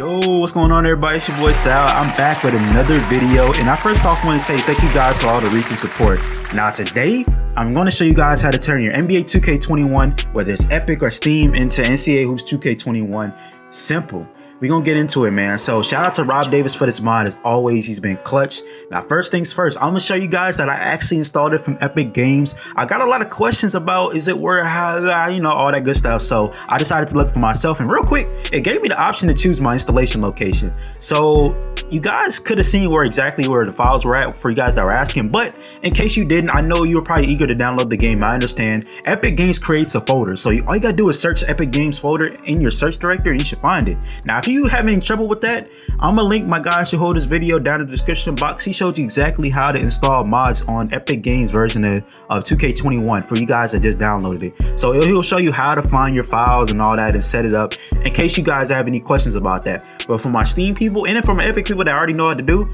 Yo, what's going on everybody? It's your boy Sal. I'm back with another video, and I first off want to say thank you guys for all the recent support. Now today, I'm going to show you guys how to turn your NBA 2K21, whether it's Epic or Steam, into NCAA Hoops 2K21. Simple. We're going to get into it, man. So shout out to Rob Davis for this mod. As always, he's been clutch. Now, first things first, I'm going to show you guys that I actually installed it from Epic Games. I got a lot of questions about, is it worth, how, you know, all that good stuff. So I decided to look for myself, and real quick, it gave me the option to choose my installation location. So you guys could have seen exactly where the files were at for you guys that were asking. But in case you didn't, I know you were probably eager to download the game. I understand. Epic Games creates a folder. So all you got to do is search Epic Games folder in your search directory, and you should find it. Now, if you have any trouble with that, I'm gonna link my guy should hold this video down in the description box. He showed you exactly how to install mods on Epic Games version of 2K21 for you guys that just downloaded it. So he'll show you how to find your files and all that and set it up in case you guys have any questions about that. But for my Steam people and then for my Epic people that already know what to do,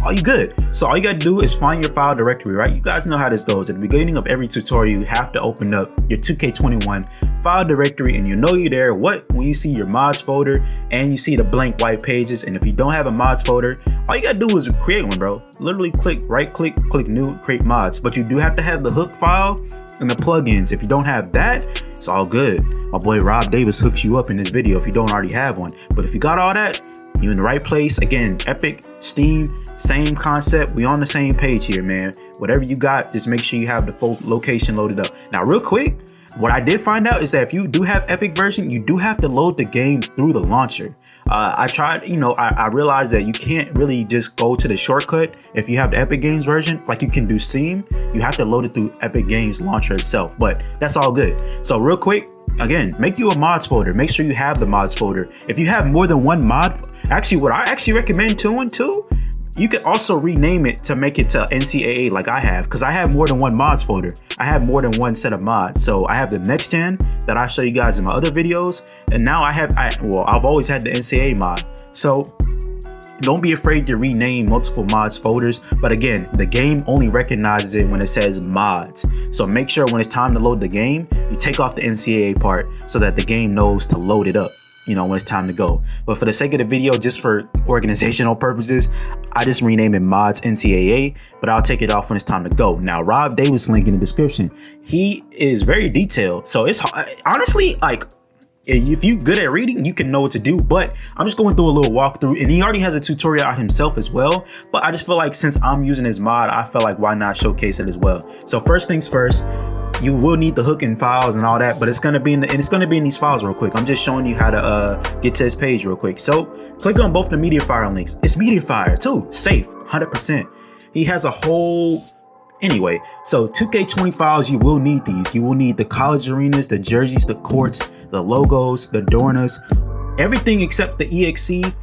all you good. So all you gotta do is find your file directory, right? You guys know how this goes. At the beginning of every tutorial, you have to open up your 2K21 file directory, and you know you're there when you see your mods folder and you see the blank white pages. And if you don't have a mods folder, all you gotta do is create one, bro. Literally right click new, create mods. But you do have to have the hook file and the plugins. If you don't have that, it's all good. My boy Rob Davis hooks you up in this video if you don't already have one. But if you got all that, you're in the right place. Again, Epic, Steam, same concept. We on the same page here, man. Whatever you got, just make sure you have the full location loaded up. Now, real quick, what I did find out is that if you do have Epic version, you do have to load the game through the launcher. I tried, I realized that you can't really just go to the shortcut if you have the Epic Games version like you can do Steam. You have to load it through Epic Games launcher itself, but that's all good. So real quick, again, make you a mods folder. Make sure you have the mods folder. If you have more than one mod, actually what I actually recommend too, you could also rename it to make it to NCAA like I have, because I have more than one mods folder. I have more than one set of mods. So I have the next gen that I show you guys in my other videos, and now I've always had the NCAA mod. So don't be afraid to rename multiple mods folders, but again, the game only recognizes it when it says mods. So make sure when it's time to load the game, you take off the NCAA part so that the game knows to load it up, when it's time to go. But for the sake of the video, just for organizational purposes, I just rename it mods NCAA, but I'll take it off when it's time to go. Now, Rob Davis link in the description. He is very detailed. So it's honestly, like, if you're good at reading, you can know what to do. But I'm just going through a little walkthrough, and he already has a tutorial out himself as well. But I just feel like since I'm using his mod, I felt like why not showcase it as well. So first things first, you will need the hook and files and all that, but it's gonna be in these files real quick. I'm just showing you how to get to his page real quick. So click on both the Mediafire links. It's Mediafire too, safe, 100%. He has a whole. Anyway, so 2K20 files, you will need these. You will need the college arenas, the jerseys, the courts, the logos, the dornas, everything except the EXE,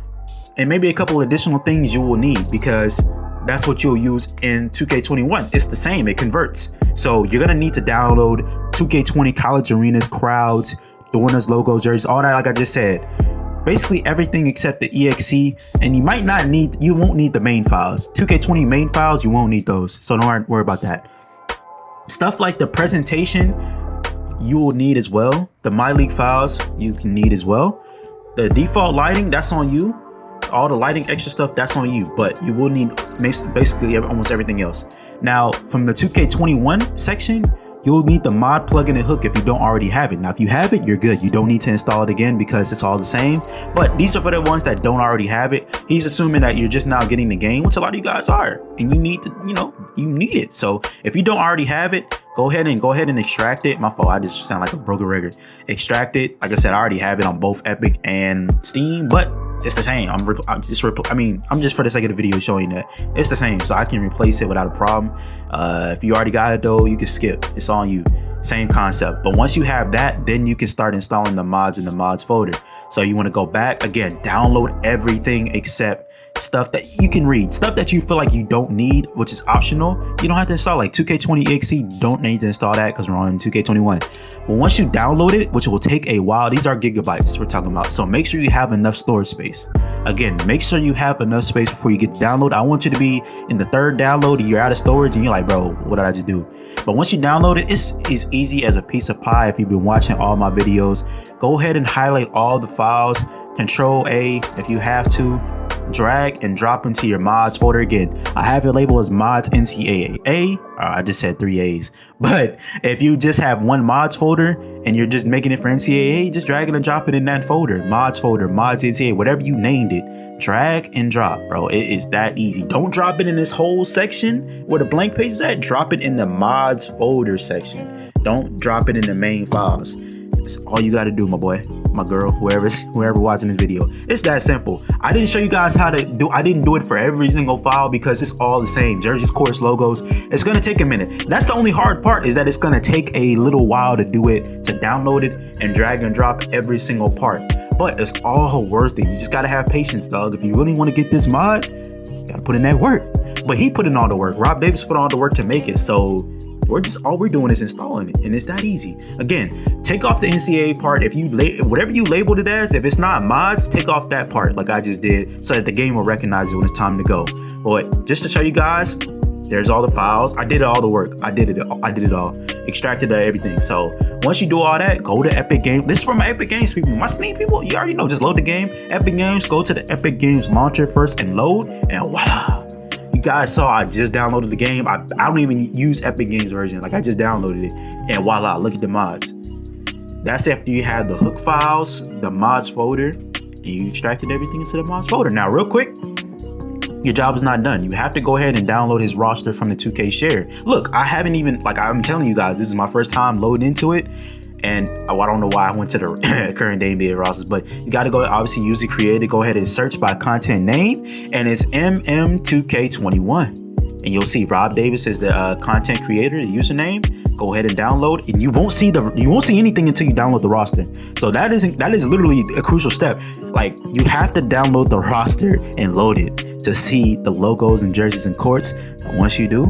and maybe a couple additional things you will need, because that's what you'll use in 2K21. It's the same, it converts. So you're gonna need to download 2K20 college arenas, crowds, dornas, logos, jerseys, all that, like I just said. Basically everything except the EXE, and you won't need the main files. 2K20 main files, you won't need those. So don't worry about that. Stuff like the presentation, you will need as well. The My League files, you can need as well. The default lighting, that's on you. All the lighting extra stuff, that's on you, but you will need basically almost everything else. Now, from the 2K21 section, you'll need the mod plugin and hook if you don't already have it. Now, if you have it, you're good. You don't need to install it again because it's all the same. But these are for the ones that don't already have it. He's assuming that you're just now getting the game, which a lot of you guys are, and you need to, you need it. So if you don't already have it, go ahead and extract it. My fault, I just sound like a broken record. Extract it. Like I said, I already have it on both Epic and Steam, but it's the same. I'm just for the sake of the video showing that it's the same, so I can replace it without a problem. If you already got it though, you can skip. It's on you. Same concept. But once you have that, then you can start installing the mods in the mods folder. So you want to go back again, download everything except stuff that you can read, stuff that you feel like you don't need, which is optional. You don't have to install, like 2K20 EXE, you don't need to install that because we're on 2K21. But once you download it, which will take a while, these are gigabytes we're talking about, so make sure you have enough storage space. Again, make sure you have enough space before you get to download. I want you to be in the third download and you're out of storage and you're like, bro, what did I just do? But once you download it, it's as easy as a piece of pie. If you've been watching all my videos, go ahead and highlight all the files, Control A if you have to. Drag and drop into your mods folder. Again, I have it labeled as mods NCAA. I just said 3 A's. But if you just have one mods folder and you're just making it for NCAA, just drag it and drop it in that folder. Mods folder, mods NCAA, whatever you named it. Drag and drop, bro. It is that easy. Don't drop it in this whole section where the blank page is at. Drop it in the mods folder section. Don't drop it in the main files. That's all you got to do, my boy, my girl, whoever watching this video. It's that simple. I didn't show you guys how to do. I didn't do it for every single file because it's all the same. Jerseys, course, logos. It's gonna take a minute. That's the only hard part, is that it's gonna take a little while to do it, to download it and drag and drop every single part. But it's all worth it. You just gotta have patience, dog. If you really want to get this mod, you gotta put in that work. But he put in all the work. Rob Davis put on all the work to make it. So all we're doing is installing it, and it's that easy. Again, take off the NCAA part. If you whatever you labeled it as, if it's not mods, take off that part like I just did, so that the game will recognize it when it's time to go. But just to show you guys, there's all the files. I did all the work. I did it all. Extracted everything. So once you do all that, go to Epic Games. This is for my Epic Games people. My Steam people, you already know. Just load the game. Epic Games. Go to the Epic Games launcher first and load, and voila. You guys saw I just downloaded the game. I don't even use Epic Games version. Like, I just downloaded it, and voila, look at the mods. That's after you have the hook files, the mods folder, and you extracted everything into the mods folder. Now, real quick, your job is not done. You have to go ahead and download his roster from the 2K share. Look, I haven't even, like, I'm telling you guys, this is my first time loading into it. And I don't know why I went to the current day NBA rosters, but you got to go, obviously, user created. Go ahead and search by content name, and it's MM2K21. And you'll see Rob Davis is the content creator, the username. Go ahead and download, and you won't see anything until you download the roster. So that is literally a crucial step. Like, you have to download the roster and load it to see the logos and jerseys and courts. And once you do,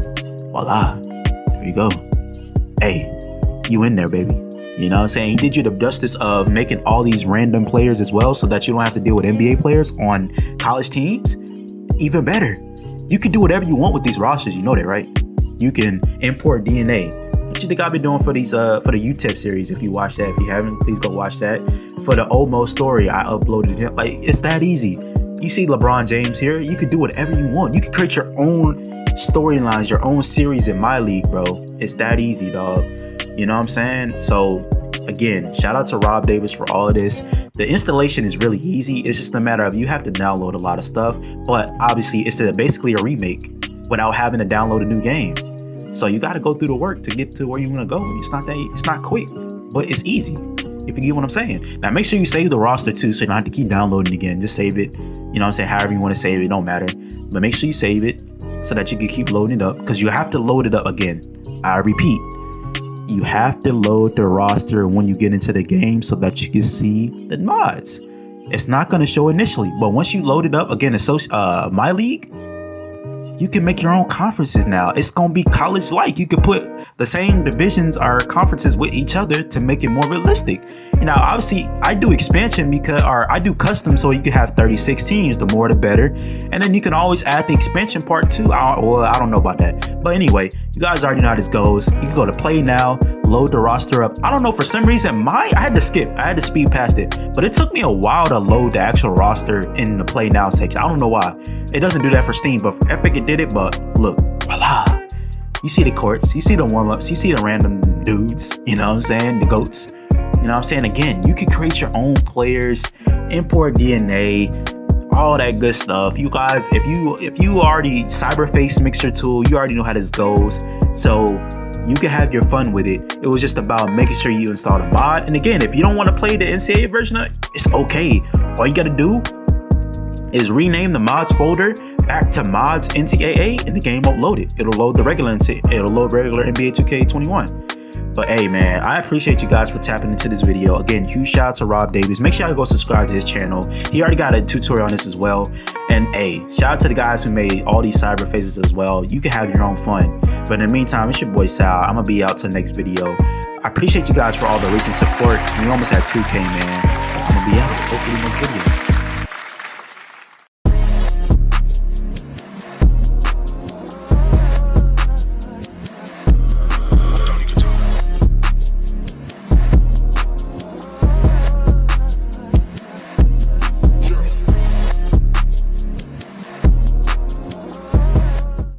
voila, there you go. Hey, you in there, baby. You know what I'm saying? He did you the justice of making all these random players as well, so that you don't have to deal with NBA players on college teams. Even better, you can do whatever you want with these rosters. You know that, right? You can import DNA. What you think I've been doing for these for the UTEP series? If you watch that, if you haven't, please go watch that. For the Omo story, I uploaded him. Like, it's that easy. You see LeBron James here. You can do whatever you want. You can create your own storylines, your own series in my league, bro. It's that easy, dog. You know what I'm saying? So again, shout out to Rob Davis for all of this. The installation is really easy. It's just a matter of, you have to download a lot of stuff, but obviously it's basically a remake without having to download a new game. So you got to go through the work to get to where you want to go. It's not quick, but it's easy, if you get what I'm saying. Now make sure you save the roster too, so you don't have to keep downloading again. Just save it. You know what I'm saying? However you want to save it, don't matter. But make sure you save it so that you can keep loading it up, because you have to load it up again. I repeat, you have to load the roster when you get into the game so that you can see the mods. It's not going to show initially, but once you load it up, again, my league, you can make your own conferences now. It's going to be college-like. You can put the same divisions or conferences with each other to make it more realistic. You know, obviously, I do expansion I do custom, so you can have 36 teams. The more, the better. And then you can always add the expansion part too. I don't know about that. But anyway, you guys already know how this goes. You can go to play now, load the roster up. I don't know, for some reason, I had to speed past it. But it took me a while to load the actual roster in the play now section. I don't know why. It doesn't do that for Steam, but for Epic it did it. But look, voila. You see the courts, you see the warm-ups, you see the random dudes, you know what I'm saying? The GOATs. You know what I'm saying? Again, you can create your own players, import DNA, all that good stuff. You guys, if you already Cyberface mixer tool, you already know how this goes. So you can have your fun with it. It was just about making sure you install the mod. And again, if you don't want to play the NCAA version of it, it's okay. All you got to do is rename the mods folder back to mods NCAA, and the game won't load it. It'll load regular NBA 2K21. But hey, man, I appreciate you guys for tapping into this video. Again, huge shout out to Rob Davis. Make sure y'all go subscribe to his channel. He already got a tutorial on this as well. And hey, shout out to the guys who made all these cyber faces as well. You can have your own fun. But in the meantime, it's your boy Sal. I'm gonna be out till next video. I appreciate you guys for all the recent support. We almost had 2K, man. I'm gonna be out. Hopefully next video.